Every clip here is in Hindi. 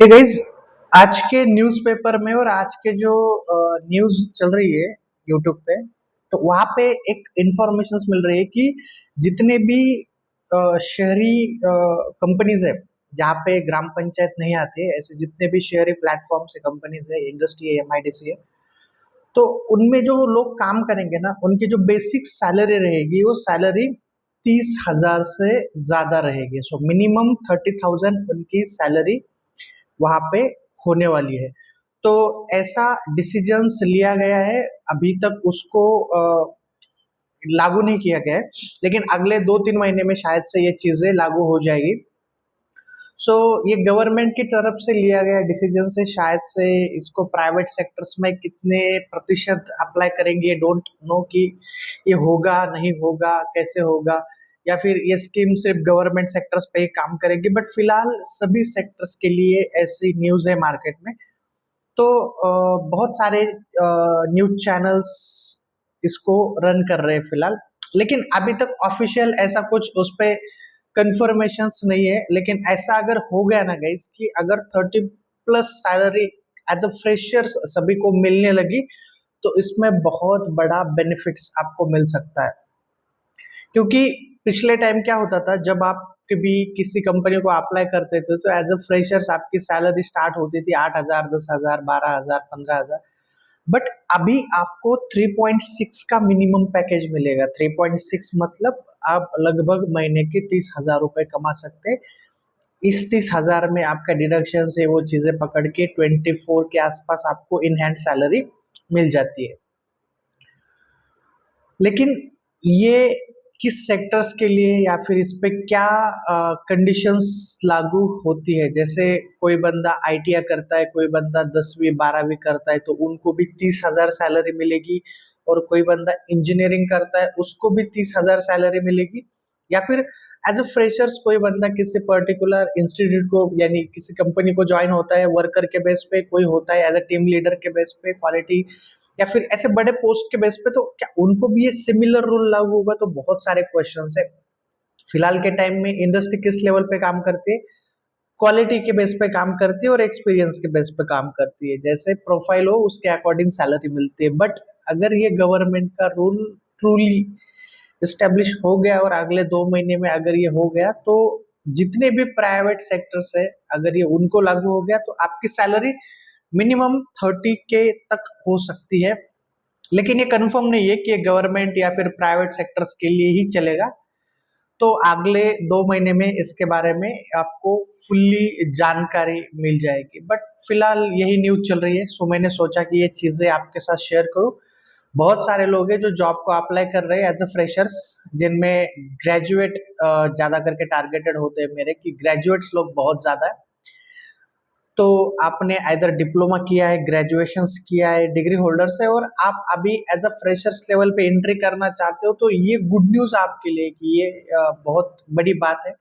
हे गाइस, आज के न्यूज़पेपर में और आज के जो न्यूज़ चल रही है यूट्यूब पे, तो वहाँ पे एक इंफॉर्मेशंस मिल रही है कि जितने भी शहरी कंपनीज है जहाँ पे ग्राम पंचायत नहीं आती है, ऐसे जितने भी शहरी प्लेटफॉर्म्स है, कंपनीज है, इंडस्ट्री है, एमआईडीसी है, तो उनमें जो लोग काम करेंगे ना, उनकी जो बेसिक सैलरी रहेगी वो सैलरी 30,000 से ज्यादा रहेगी। सो मिनिमम 30,000 उनकी सैलरी वहाँ पे होने वाली है। तो ऐसा डिसीजंस लिया गया है, अभी तक उसको लागू नहीं किया गया है, लेकिन अगले 2-3 महीने में शायद से ये चीजें लागू हो जाएगी। सो ये गवर्नमेंट की तरफ से लिया गया डिसीजन से शायद से इसको प्राइवेट सेक्टर्स में कितने प्रतिशत अप्लाई करेंगे, डोंट नो कि ये होगा नहीं होगा, कैसे होगा, या फिर ये स्कीम सिर्फ गवर्नमेंट सेक्टर्स पे ही काम करेगी। बट फिलहाल सभी सेक्टर्स के लिए ऐसी न्यूज है मार्केट में। तो बहुत सारे न्यूज चैनल्स इसको रन कर रहे हैं फिलहाल, लेकिन अभी तक ऑफिशियल ऐसा कुछ उस पे कंफर्मेशंस नहीं है। लेकिन ऐसा अगर हो गया ना गाइस कि अगर 30+ सैलरी एज अ फ्रेशर्स सभी को मिलने लगी, तो इसमें बहुत बड़ा बेनिफिट्स आपको मिल सकता है। क्योंकि पिछले टाइम क्या होता था, जब आप कभी किसी कंपनी को अप्लाई करते थे तो एज अ फ्रेशर्स आपकी सैलरी स्टार्ट होती थी 8,000, 10,000, 12,000, 15,000। बट अभी आपको 3.6 का मिनिमम पैकेज मिलेगा। 3.6 मतलब आप लगभग महीने के 30,000 रुपए कमा सकते हैं। इस 30,000 में आपका डिडक्शन से वो चीजें पकड़ के 24 के आसपास आपको इन हैंड सैलरी मिल जाती है। लेकिन ये किस सेक्टर्स के लिए या फिर इस पे क्या कंडीशंस लागू होती है, जैसे कोई बंदा आईटीआई करता है, कोई बंदा 10वीं 12वीं करता है तो उनको भी 30,000 सैलरी मिलेगी, और कोई बंदा इंजीनियरिंग करता है उसको भी 30,000 सैलरी मिलेगी। या फिर एज अ फ्रेशर्स कोई बंदा किसी पर्टिकुलर इंस्टीट्यूट को यानी किसी कंपनी को ज्वाइन होता है वर्कर के बेस पे, कोई होता है एज अ टीम लीडर के बेस पे, क्वालिटी या फिर ऐसे बड़े पोस्ट के बेस पे, तो क्या उनको भी ये सिमिलर रूल लागू होगा? तो बहुत सारे क्वेश्चंस है। फिलहाल के टाइम में इंडस्ट्री किस लेवल पे काम करती है? क्वालिटी के बेस पे काम करती है और एक्सपीरियंस के बेस पे काम करती है। जैसे प्रोफाइल हो उसके अकॉर्डिंग सैलरी मिलती है। बट अगर ये गवर्नमेंट का रूल ट्रूली इस्टेब्लिश हो गया और अगले 2 महीने में अगर ये हो गया, तो जितने भी प्राइवेट सेक्टर्स है, अगर ये उनको लागू हो गया तो आपकी सैलरी मिनिमम 30K तक हो सकती है। लेकिन ये कंफर्म नहीं है कि ये गवर्नमेंट या फिर प्राइवेट सेक्टर्स के लिए ही चलेगा। तो अगले 2 महीने में इसके बारे में आपको फुल्ली जानकारी मिल जाएगी। बट फिलहाल यही न्यूज चल रही है, सो मैंने सोचा कि ये चीजें आपके साथ शेयर करूं। बहुत सारे लोग हैं जो जॉब को अप्लाई कर रहे हैं एज अ फ्रेशर्स, जिनमें ग्रेजुएट ज्यादा करके टारगेटेड होते हैं मेरे, कि ग्रेजुएट्स लोग बहुत ज्यादा है। तो आपने इधर डिप्लोमा किया है, ग्रेजुएशंस किया है, डिग्री होल्डर्स है, और आप अभी एज अ फ्रेशर्स लेवल पे एंट्री करना चाहते हो, तो ये गुड न्यूज आपके लिए कि ये बहुत बड़ी बात है।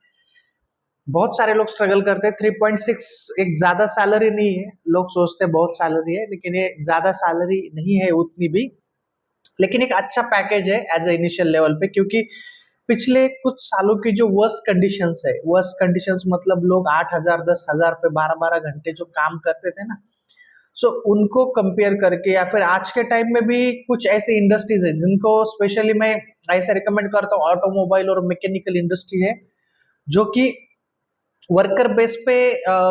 बहुत सारे लोग स्ट्रगल करते हैं। 3.6 एक ज्यादा सैलरी नहीं है, लोग सोचते हैं बहुत सैलरी है, लेकिन ये ज्यादा सैलरी नहीं है उतनी भी। लेकिन एक अच्छा पैकेज है एज ए इनिशियल लेवल पे, क्योंकि पिछले कुछ सालों की जो वर्स्ट कंडीशंस है, वर्स्ट कंडीशंस मतलब लोग 8,000 10,000 पे 12-12 घंटे जो काम करते थे ना, सो उनको कंपेयर करके, या फिर आज के टाइम में भी कुछ ऐसी इंडस्ट्रीज है जिनको स्पेशली मैं ऐसे रिकमेंड करता हूँ, ऑटोमोबाइल और मैकेनिकल इंडस्ट्री है, जो कि वर्कर बेस पे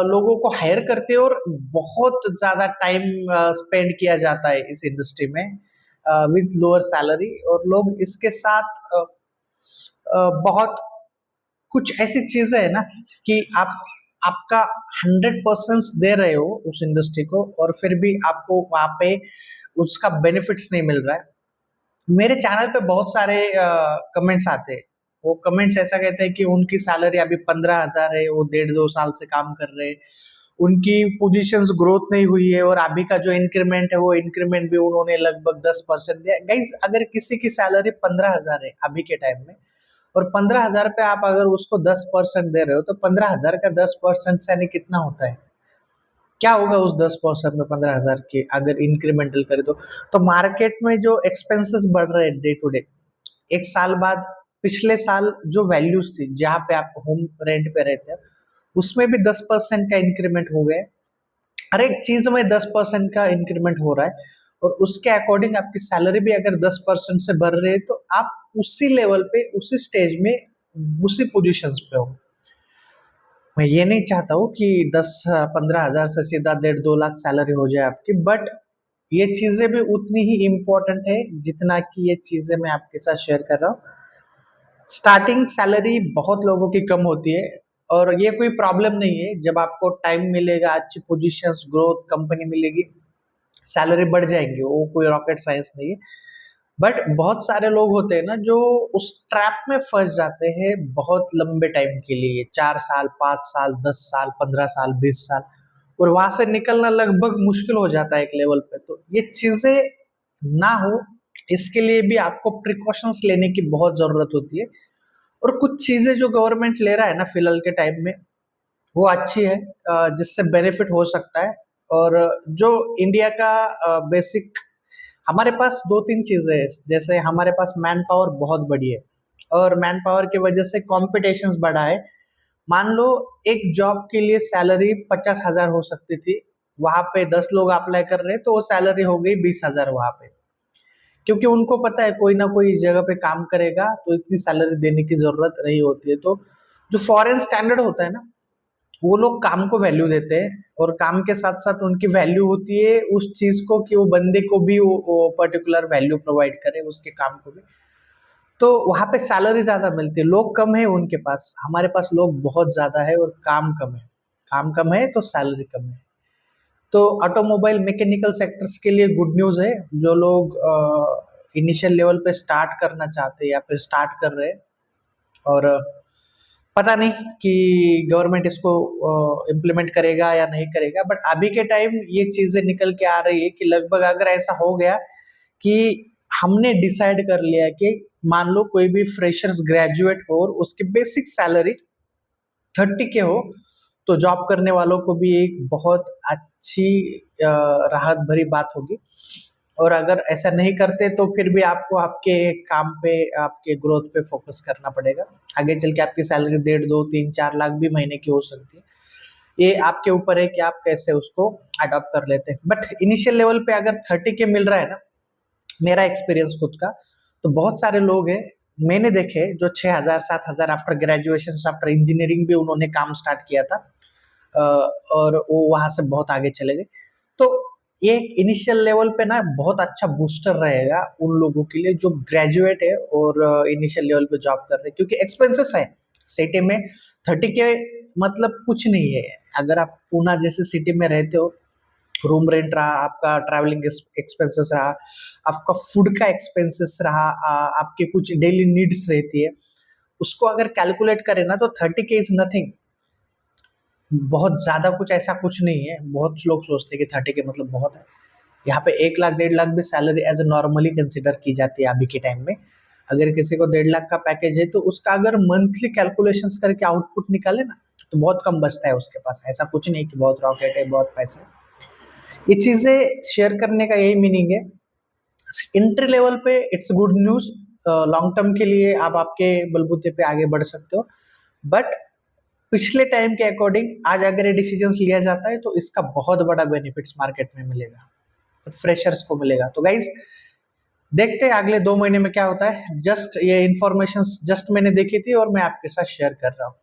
लोगों को हायर करते हैं, और बहुत ज्यादा टाइम स्पेंड किया जाता है इस इंडस्ट्री में विद लोअर सैलरी, और लोग इसके साथ बहुत कुछ ऐसी चीजें है ना कि आप आपका 100% दे रहे हो उस इंडस्ट्री को, और फिर भी आपको वहां पे उसका बेनिफिट्स नहीं मिल रहा है। मेरे चैनल पे बहुत सारे कमेंट्स आते हैं। वो कमेंट्स ऐसा कहते हैं कि उनकी सैलरी अभी 15,000 है, वो 1.5-2 साल से काम कर रहे हैं, उनकी पोजीशंस ग्रोथ नहीं हुई है, और अभी का जो इंक्रीमेंट है वो इंक्रीमेंट भी उन्होंने लगभग 10% दिया। गाइस, अगर किसी की सैलरी 15,000 है अभी के टाइम में, और 15,000 पे आप अगर उसको 10% दे रहे हो, तो 15,000 का 10% यानी कितना होता है? क्या होगा उस 10% में 15,000 के अगर इंक्रीमेंटल करे तो मार्केट में जो एक्सपेंसेस बढ़ रहे हैं डे टू डे, एक साल बाद, पिछले साल जो वैल्यूज थी जहाँ पे आप होम रेंट पे रहते हैं, उसमें भी 10% का इंक्रीमेंट हो गया। हर एक चीज में 10% का इंक्रीमेंट हो रहा है, और उसके अकॉर्डिंग आपकी सैलरी भी अगर 10% से बढ़ रही है तो आप उसी लेवल पे, उसी स्टेज में, उसी पोजीशंस पे हो। मैं ये नहीं चाहता हूँ कि 10-15 हजार से सीधा 1.5-2 लाख सैलरी हो जाए आपकी, बट ये चीजें भी उतनी ही इम्पोर्टेंट है जितना कि ये चीजें मैं आपके साथ शेयर कर रहा हूँ। स्टार्टिंग सैलरी बहुत लोगों की कम होती है, और ये कोई प्रॉब्लम नहीं है। जब आपको टाइम मिलेगा, अच्छी पोजीशंस, ग्रोथ, कंपनी मिलेगी, सैलरी बढ़ जाएंगी, वो कोई रॉकेट साइंस नहीं है। बट बहुत सारे लोग होते हैं ना जो उस ट्रैप में फंस जाते हैं बहुत लंबे टाइम के लिए, 4 साल, 5 साल, 10 साल, 15 साल, 20 साल, और वहां से निकलना लगभग मुश्किल हो जाता है एक लेवल पे। तो ये चीजें ना हो, इसके लिए भी आपको प्रिकॉशंस लेने की बहुत जरूरत होती है। और कुछ चीजें जो गवर्नमेंट ले रहा है ना फिलहाल के टाइम में, वो अच्छी है, जिससे बेनिफिट हो सकता है। और जो इंडिया का बेसिक, हमारे पास 2-3 चीजें हैं। जैसे हमारे पास मैन पावर बहुत बड़ी है, और मैन पावर की वजह से कॉम्पिटिशन बढ़ा है। मान लो एक जॉब के लिए सैलरी 50 हजार हो सकती थी, वहां पे 10 लोग अप्लाई कर रहे हैं, तो वो सैलरी हो गई 20 हजार वहां पे। क्योंकि उनको पता है कोई ना कोई इस जगह पे काम करेगा तो इतनी सैलरी देने की जरूरत नहीं होती है। तो जो फॉरेन स्टैंडर्ड होता है ना, वो लोग काम को वैल्यू देते हैं, और काम के साथ साथ उनकी वैल्यू होती है उस चीज को कि वो बंदे को भी वो पर्टिकुलर वैल्यू प्रोवाइड करे उसके काम को भी। तो वहां पे सैलरी ज्यादा मिलती है, लोग कम है उनके पास, हमारे पास लोग बहुत ज्यादा है और काम कम है। काम कम है तो सैलरी कम है। तो ऑटोमोबाइल मैकेनिकल सेक्टर्स के लिए गुड न्यूज है। जो लोग इनिशियल लेवल पे स्टार्ट करना चाहते हैं या फिर स्टार्ट कर रहे हैं, और पता नहीं कि गवर्नमेंट इसको इम्प्लीमेंट करेगा या नहीं करेगा, बट अभी के टाइम ये चीजें निकल के आ रही है कि लगभग अगर ऐसा हो गया कि हमने डिसाइड कर लिया कि मान लो कोई भी फ्रेशर्स ग्रेजुएट हो और उसकी बेसिक सैलरी 30 के हो, तो जॉब करने वालों को भी एक बहुत अच्छी राहत भरी बात होगी। और अगर ऐसा नहीं करते तो फिर भी आपको आपके काम पे, आपके ग्रोथ पे फोकस करना पड़ेगा। आगे चल के आपकी सैलरी 1.5, 2, 3, 4 लाख भी महीने की हो सकती है। ये आपके ऊपर है कि आप कैसे उसको अडॉप्ट कर लेते हैं। बट इनिशियल लेवल पे अगर 30 के मिल रहा है ना, मेरा एक्सपीरियंस खुद का, तो बहुत सारे लोग हैं मैंने देखे जो 6 हजार 7 हजार आफ्टर ग्रेजुएशन, आफ्टर इंजीनियरिंग भी उन्होंने काम स्टार्ट किया था, अ, और वो वहां से बहुत आगे चले गए। तो ये इनिशियल लेवल पे ना बहुत अच्छा बूस्टर रहेगा उन लोगों के लिए जो ग्रेजुएट है और इनिशियल लेवल पे जॉब कर रहे हैं, क्योंकि एक्सपेंसेस है सिटी में। 30 के मतलब कुछ नहीं है। अगर आप पूना जैसे सिटी में रहते हो, रूम रेंट रहा, आपका ट्रैवलिंग एक्सपेंसेस रहा, आपका फूड का एक्सपेंसेस रहा, आपके कुछ डेली नीड्स रहती है, उसको अगर कैलकुलेट करें ना तो 30 के इज नथिंग। बहुत ज्यादा कुछ ऐसा कुछ नहीं है। बहुत लोग सोचते हैं कि 30 के मतलब बहुत है। यहाँ पे 1 लाख 1.5 लाख भी salary as a normally consider की जाती है अभी के टाइम में। अगर किसी को 1.5 लाख का पैकेज है तो उसका अगर मंथली कैलकुलेशंस करके आउटपुट निकाले ना, तो बहुत कम बचता है उसके पास। ऐसा कुछ नहीं कि बहुत रॉकेट है, बहुत पैसे। ये चीजें शेयर करने का यही मीनिंग है। इंट्री लेवल पे it's good news. Long term के लिए आप आपके बलबूते पे आगे बढ़ सकते हो। बट पिछले टाइम के अकॉर्डिंग आज अगर ये डिसीजंस लिया जाता है तो इसका बहुत बड़ा बेनिफिट्स मार्केट में मिलेगा, फ्रेशर्स को मिलेगा। तो गाइज देखते हैं अगले 2 महीने में क्या होता है। जस्ट ये इंफॉर्मेशन जस्ट मैंने देखी थी और मैं आपके साथ शेयर कर रहा हूँ।